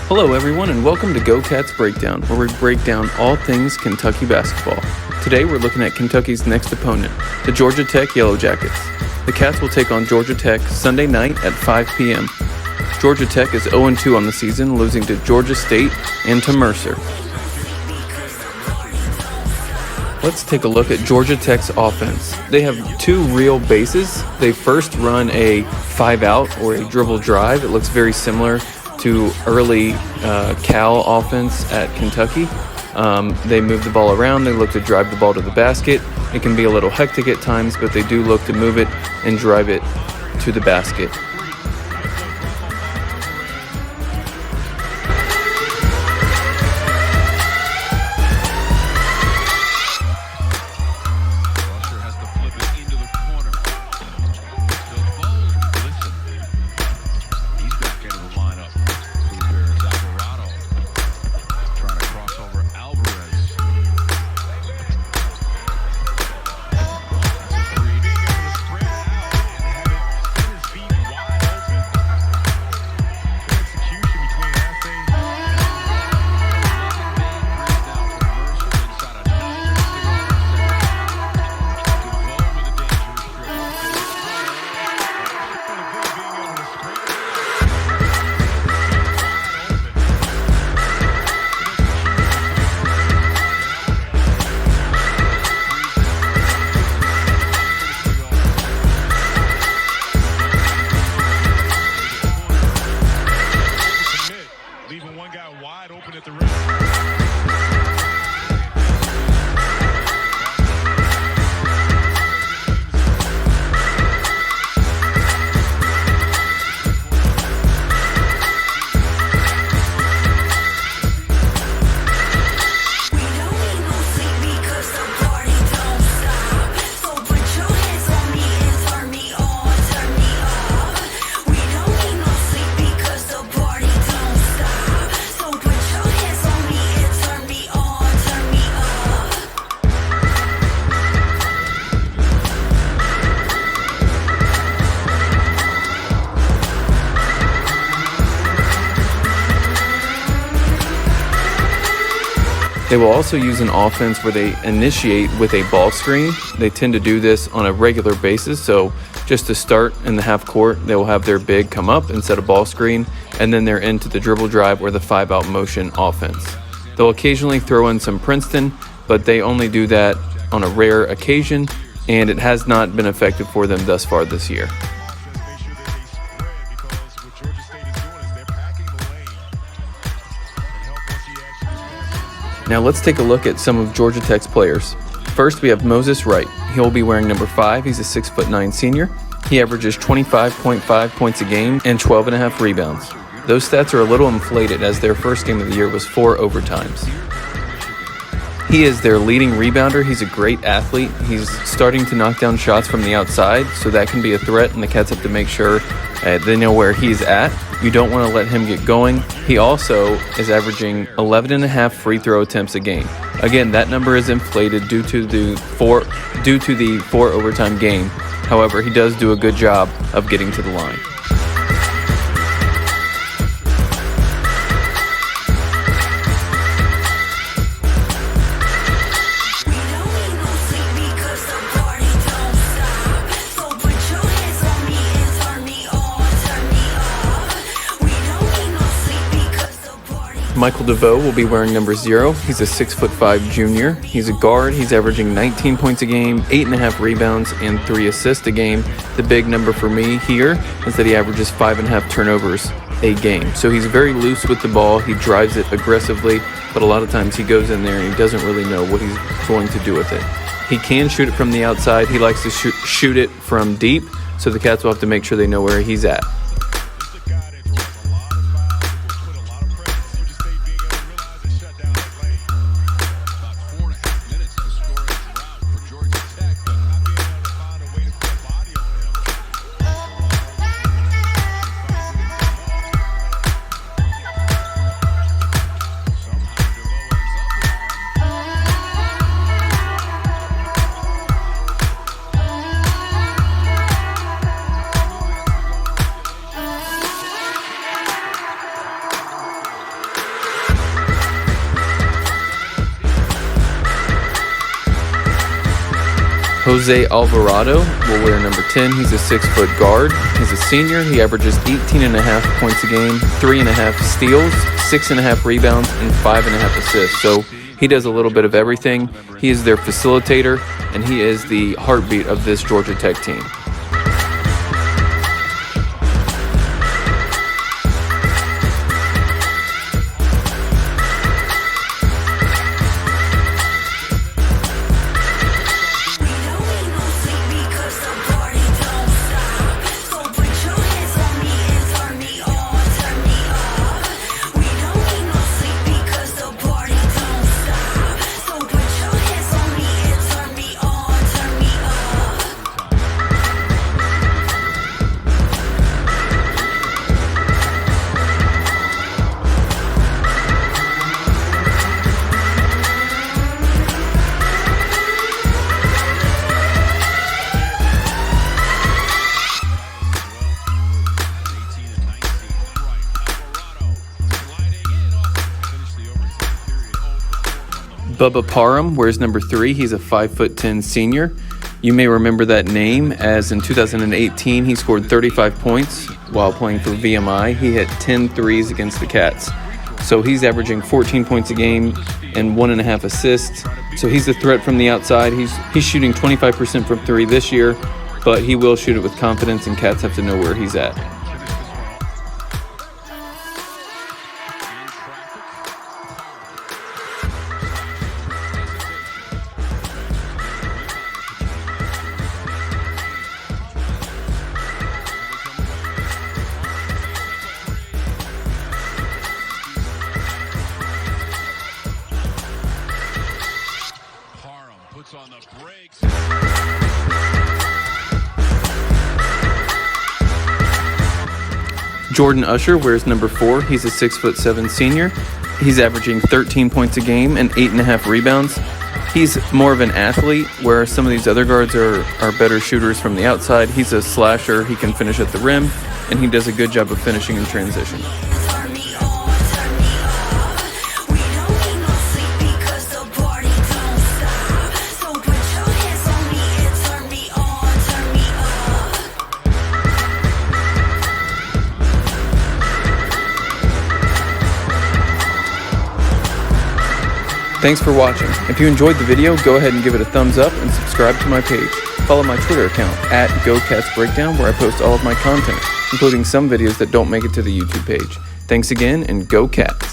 Hello, everyone, and welcome to Go Cats Breakdown, where we break down all things Kentucky basketball. Today, we're looking at Kentucky's next opponent, the Georgia Tech Yellow Jackets. The Cats will take on Georgia Tech Sunday night at 5 p.m. Georgia Tech is 0-2 on the season, losing to Georgia State and to Mercer. Let's take a look at Georgia Tech's offense. They have two real bases. They first run a 5-out or a dribble drive. It looks very similar to early Cal offense at Kentucky. They move the ball around. They look to drive the ball to the basket. It can be a little hectic at times, but they do look to move it and drive it to the basket. They will also use an offense where they initiate with a ball screen. They tend to do this on a regular basis, so just to start in the half court, they will have their big come up and set a ball screen, and then they're into the dribble drive or the 5-out motion offense. They'll occasionally throw in some Princeton, but they only do that on a rare occasion, and it has not been effective for them thus far this year. Now let's take a look at some of Georgia Tech's players. First, we have Moses Wright. He will be wearing number 5. He's a 6'9" senior. He averages 25.5 points a game and 12.5 rebounds. Those stats are a little inflated as their first game of the year was 4 overtimes. He is their leading rebounder. He's a great athlete. He's starting to knock down shots from the outside, so that can be a threat, and the Cats have to make sure they know where he's at. You don't want to let him get going. He also is averaging 11.5 free throw attempts a game. Again, that number is inflated due to the 4 overtime game. However, he does do a good job of getting to the line. Michael DeVoe will be wearing number 0. He's a 6'5" junior. He's a guard. He's averaging 19 points a game, 8.5 rebounds, and 3 assists a game. The big number for me here is that he averages 5.5 turnovers a game. So he's very loose with the ball. He drives it aggressively, but a lot of times he goes in there and he doesn't really know what he's going to do with it. He can shoot it from the outside. He likes to shoot it from deep, so the Cats will have to make sure they know where he's at. Jose Alvarado will wear number 10. He's a 6-foot guard. He's a senior. He averages 18.5 points a game, 3.5 steals, 6.5 rebounds, and 5.5 assists. So he does a little bit of everything. He is their facilitator, and he is the heartbeat of this Georgia Tech team. Bubba Parham wears number 3. He's a 5'10" senior. You may remember that name as in 2018 he scored 35 points while playing for VMI. He hit 10 threes against the Cats. So he's averaging 14 points a game and 1.5 assists. So he's a threat from the outside. He's shooting 25% from 3 this year, but he will shoot it with confidence, and Cats have to know where he's at. On the brakes. Jordan Usher wears number 4. He's a 6'7" senior. He's averaging 13 points a game and 8.5 rebounds. He's more of an athlete, where some of these other guards are better shooters from the outside. He's a slasher. He can finish at the rim, and he does a good job of finishing in transition. Thanks for watching. If you enjoyed the video, go ahead and give it a thumbs up and subscribe to my page. Follow my Twitter account @GoCatsBreakdown, where I post all of my content, including some videos that don't make it to the YouTube page. Thanks again, and go Cats!